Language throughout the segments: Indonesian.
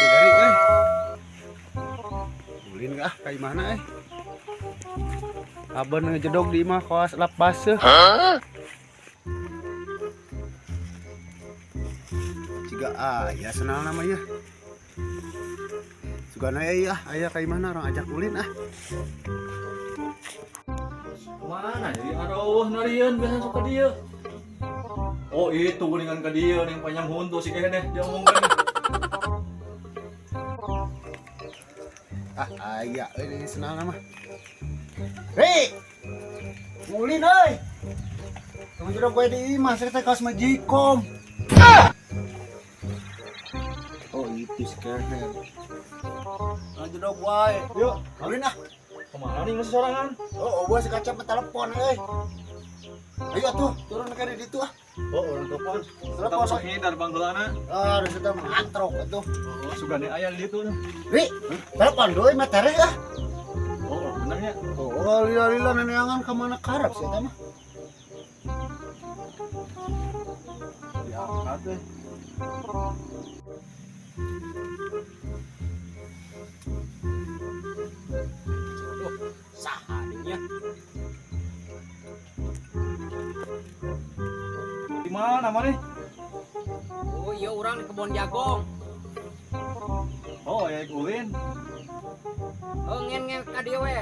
Dari ulin kah kayak mana Aban ngejedog di mah kawas lap baseuh. Ciga ya senal namanya. Sugana aya kayak mana orang ajak ulin Mana jadi aduh narian biasa suka dia. Oh itu dengan ke dia yang panjang huntu si kene dia ngomongin. Aya ini senal nama. Hei, ulin euy. Kamu jedog gue di imah saya kaos majikom. Oh itu sekarang. Jedog wae. Yuk, ulin Kemana nih ngasih sorangan? Oh, gua sekacap telepon Ayo atuh, turun ke ditu Oh orang telepon. Telepon Kita hindar banggelana. Harus kita mantrok atuh. Oh sugane aya di ditu. Ri, telepon deui materi Oh benernya. Oh, lila neneangan ka mana karep sih eta mah. Diangkat deh. Sahanya Di mana nih? oh iya orang di kebun jagung Oh ya ulin. oh ngen ka dieu we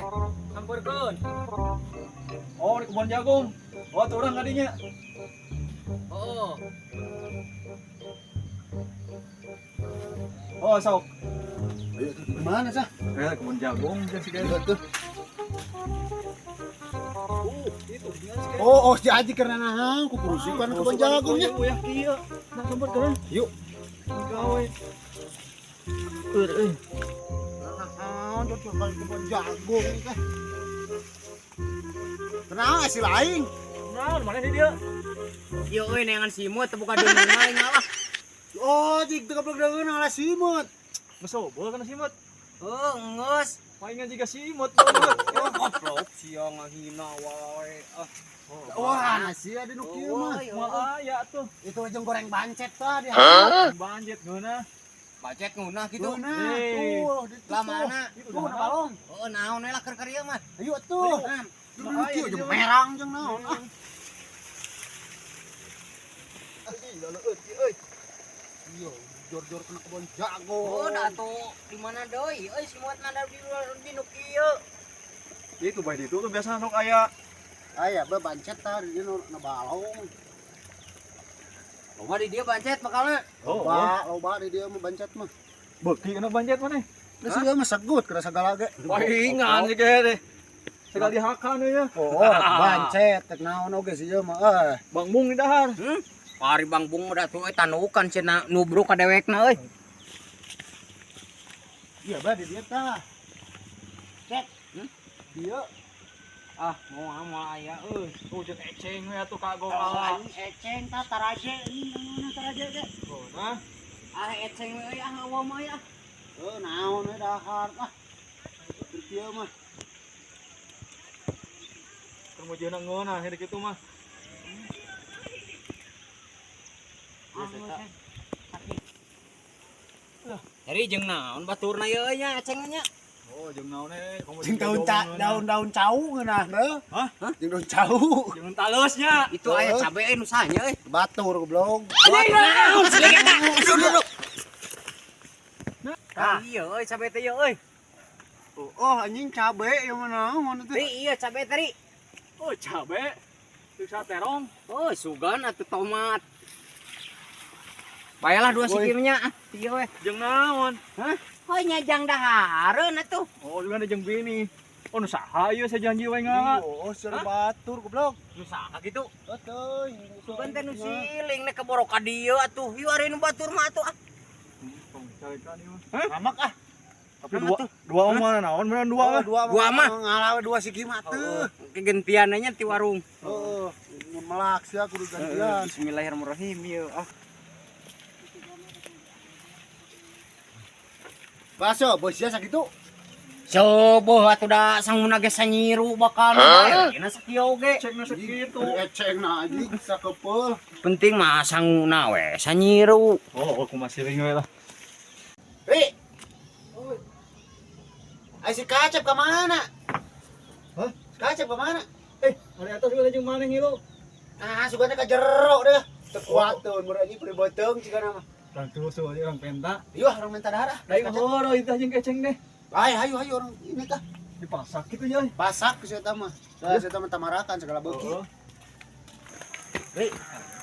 sampurkeun Oh di kebun jagung. Oh tuh orang kadinya. oh Oh sok. Ayo mana sah? Kebun jagung kan si kene. Tuh. Itu dia si kene. Oh, si Aji karena nahan ku kurusikan kebun jagungnya. Oh ya kieu. Nah sempat kan. Yuk. Gawe. Nahan coba kebun jagung teh. Kenapa si lain? Nah, mana sih dia? yo euy neangan simut teu buka deungeun lain ngalah Oh, jik teu goblok deungeun ngalah simut. Mesobol kan simut. oh geus Palingan jika simut banget. oh goblok sia ngahina wae Wah, nasi ada nu kieu mah. Mah aya tuh. Itu jeung goreng bancet tadi. Banjit geuna. bacet ngunah gitu Nah, tuh, di lah mana Tuh, na balong. oh naon we lah keur ieu mah Ayo tuh. Nah, Lu kieu jeung merang jeung naon Iya, jor-jor kena kebon jago. oh da tuh di mana deui euy simut nada di luar di nu kieu Itu bae itu tuh biasa sok aya. Aya be bancet tah di dieu na balong. loba di dieu bacet bakalna Loba di dieu mah bancet mah. Beuki kena banjit mana? Geus ieu mah sagut kada sagala ge. Palingan sih kayaknya. Sekali hakan ya. Oh, bancet tek naon oge si ieu mah Bang Bung di dahar. Pari Bang Bung udah tuh tanukan cenah nubruk ka dewekna euy. Iya ba di dieu tah. Cek. Dieu Ah, mau ama aya euy. Tuh jeung eceng we atuh kagok kalah. kalah. Eceng tah taraje ini mana taraje ge. Oh, nah. Ah eceng we euy hawa mah ya. Naon we dahar Dieu mah. Kemudian ngeuna hidup kitu mah. Jadi jeung naon baturna ye euy nya eceng nya. Oh, jeung naon Jeung daun cau ngeunah deh. Hah? Jeung daun cau. Jeung talosnya. Itu aya cabe nu sanya euy. Batur goblok. Naon sih eta? Duduk. Iya euy cabe teh ye euy. Oh, anjing cabe yang mana mana tuh? Iya cabe tadi. Oh, cabe. Bisa terong. Oh sugan atuh tomat. Bayalah dua sikimnya ieu we. Jeung naon? Hah? Heuy nyajang dahareun atuh. Oh, juga ada jeung bini. Oh, nu saha ieu sajanji wae ngaha. Oh, seru batur goblok. Nu saha kitu? Atuh. Sugan teh nu siling nek keboro ka dieu atuh. Ieu ari nu batur mah atuh. Hah? Ngamak Tapi dua mana naon beneran dua. Dua mah ngalawe dua siki mah teu. Kegentiannya ti warung. Heeh. Melak sia kudu gantian. Bismillahirrahmanirrahim ieu. Baso, bos sia sakitu. Coba atuh da sanguna ge sanyiru bakal bae. Dina sakieu ge. Cekna sakitu. Ecengna aja sakepeul. Penting mah sanguna we sanyiru. Oh, aku masih ring we lah. Ay si Kacep kemana? Hah? Si Kacep kemana? Ada atas juga jeung maneh ngilu. Ah, sugana ka jero deh. Tekuateun murah ini beri beuteung cigana mah. Orang tusu aja orang penta. Iya, orang minta darah. Lain horo itu jeung keceng deh. Ayo orang ini tah. Dipasak gitu nya. Pasak ke saya mah. Saya mah tamarakan segala beuki. Heeh. Hei,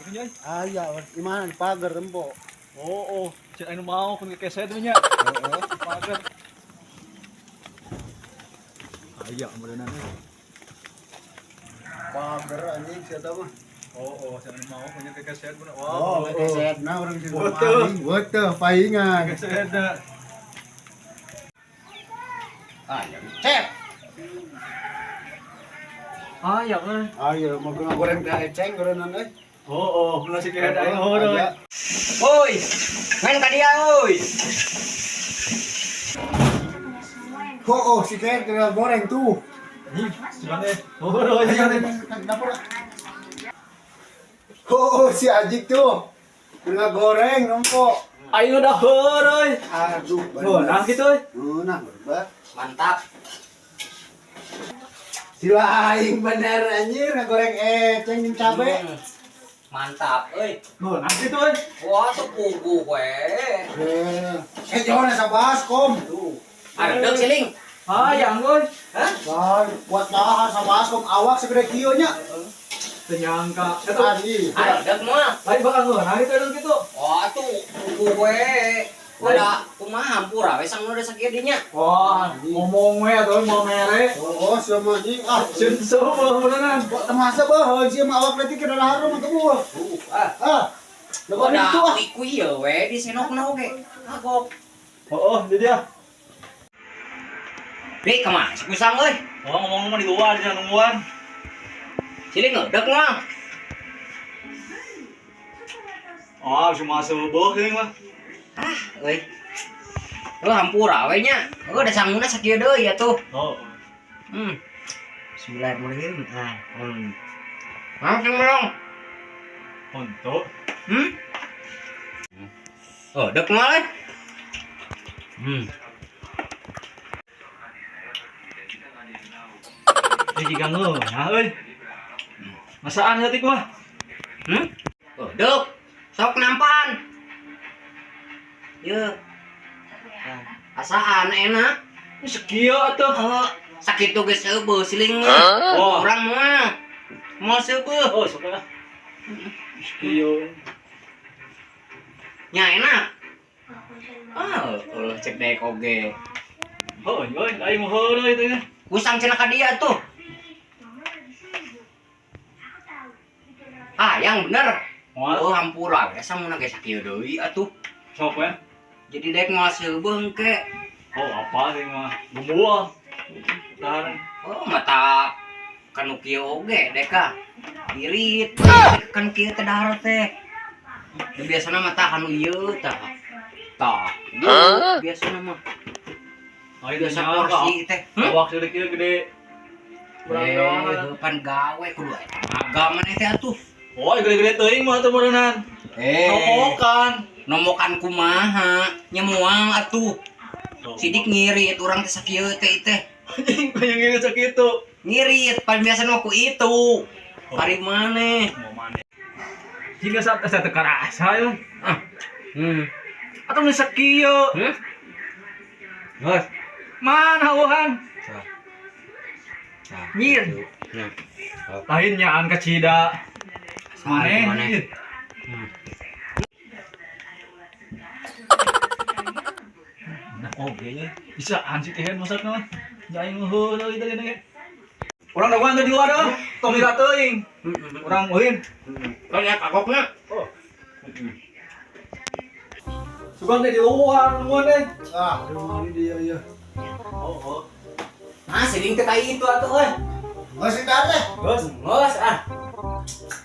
itu nya. Aya, di mana di pagar rempo. Oh, cek anu mau kun kekeset nya. Heeh. Pagar. Aya modelan. Pagar anjing saya mah. Oh, cek anu mau punya kekeset bener. Oh, keset nah orang sini. Betul. Betul, paingan. Kekeset da. Aya, cep. Aya mah. Ayo, mau goreng teh eceng gorengan euy. Oh, bener sih kekeset aing horo. Woi, main ka dia euy. Oh, si Ken kena goreng tuh. Ih, gimana? Horo ya. Dapur. Oh, si Ajik tuh. Kena goreng nempok. Aing udah horo. Aduh, Oh, nah gitu. Nah, berbat. Mantap. Sila aing bener anjir ngagoreng eceng jeung cabe. Mantap euy. Oh, nah gitu. Wah, tuh pugu we. Jangan sa baskom. Tuh. Ada deuk siling. Yang euy. Hah? Lain buat nahan sa baskom awak segede kieu nya. Teu nyangka. Tadi. Ada deuk mah. Lain bakal nah gitu. Wah, tuh pugu we. Udah kumaha hampura we sang nu sakieu dinya. Wah, ngomong we atuh mau mere. Oh, sama anjing. Ah, Senso beneran. kok temasa beuh si mah awak leutik ke harum ke buah. Ah. Lepas itu ah. Kui ya we di senokna oge. Agok. Oh, jadi ya. Dek kemana si kusang euy? Oh, ngomong-ngomong di luar jangan nungguan. Siling ngedek mah. Oh, cuma seueuh ini mah. Ah, euy. Lu hampura we nya. Udah sanguna sakieu deui atuh. Oh. Bismillah mulai. Langsung dong. Untuk. Oh, dek malah. Ini ganggu, nah euy. Masaan heutik mah. Oh, dek. Sok nampan. Ye. Asaan enak. Ini sekieu atuh. Sakitu geus eueuh siling mah. Oh. Urang mah. Moal seueuh. Oh, sok lah. Sekieu. Nya enak. Cek dek oge. Oh, euy, aing mah heureul itu nya. Kusang cenah ka dia tuh. Ah, yang bener. Moal. Oh, hampura we samuna ge sakieu deui atuh. Sok we. Jadi dek moal seueuh engke. Oh, apa sih mah? Gumual. Tahan. Oh, mata kanu kieu oge deka. Irit. Kan kieu teh dahar teh. Biasana mah tah kanu ieu tah. Tah. Biasana mah. Aing Biasa nyangka. porsi teh. Awak sedek ieu gede. Kurang doang. Pan gawe kudu agama teh atuh. Oh, gede-gede teuing mah teu berenang. Nomokan. Nomokan kumaha? Nya moal atuh. Sidik ngirit urang teh sakieu teh teh. Anjing pengen ngiri sakitu. Ngirit pan biasana ku itu. Kari maneh. Mau maneh. Jika saat teu karasa yeuh. Atuh nu sakieu. Heuh. Mana uhan? Mir. Lain nyaan ka cida. Maneh. Nah, oke nya. Bisa anjing teh masakna mah. Jaing heureul itu gini. Urang daguan di luar dah. Tong mira teuing. Urang euin. Banyak agokna. Oh. Sugan di luar nuhun deh. Ah, ini dia ya. Oh. Ah, siling teh kai itu atuh euy. Masih teh. Geus ah.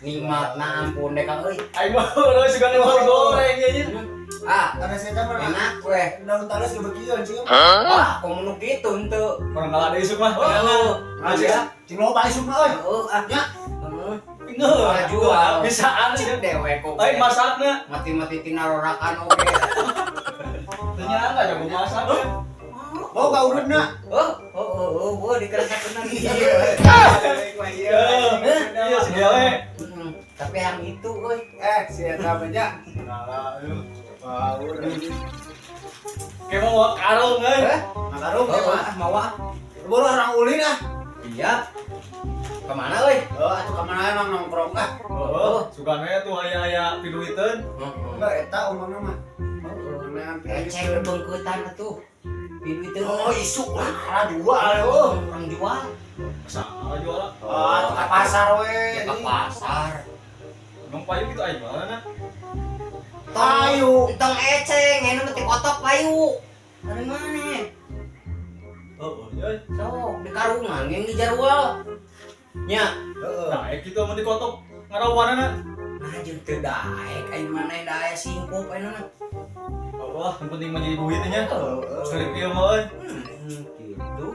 Nikmatna ampun deh Kang euy. Aing mah heureul sugan goreng ieu. Ah, Karena saya teh pernah enak we. daun talas kebekian cing. Wah, komunuk kitu henteu. Orang kalah deui isuk mah. Oh, Aja. Cing loba isuk mah euy. ah. Ya. Pinggeuh. Jual. Bisaan sih. Dewe kok. Aing masakna. Mati-mati tina rorakan oge. Teu nyangka jago masak. Oh, Oh, gak urut na. Oh, dikerasakan lagi. Iya sedia we. Tapi yang itu, euy. Si eta banyak. Nah, ayo. Baur. Kayak mau karung euy. Makarung ya, Mau ah. Baru orang ulin ah. Iya. Kemana, euy? Atuh kemana emang nongkrong ah? Oh, sukanya tuh aya piduiteun. Enggak, eta umumnya mah. Cek bengketan atuh. Pipi itu Isu lah, jual oh. orang jual. Salah jual. Atuh ka pasar we. Ya ke pasar. Emang payu gitu aja mana? Payu. Tong eceng, anu mah teh kotok payu. Dari mana? Oh, iya. So, di karungan yang di jarwal. Nya, Nah, gitu mau dikotok ngarawanana. nah jeung teu daek aing mana daek singkup aing mah. Allah, yang penting menjadi duitnya. Heeh. Sekali kieu mah euy. Gitu.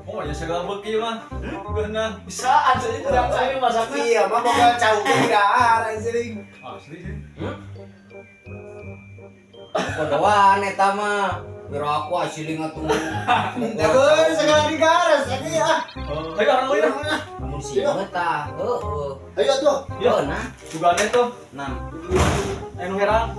Oh, ya segala kieu mah. Geuna bisaan saja kurang saya masakna. Iya, mah boga cau ke dahar anjing. Asli sih. Kodoan eta mah. Biro aku asiling atuh. Dabeul segala di garas tadi ah. Ayo orang lain. Namun sieu tah. Heeh. Ayo tuh. Iya. Nah, Sugane tuh. nah. Anu herang.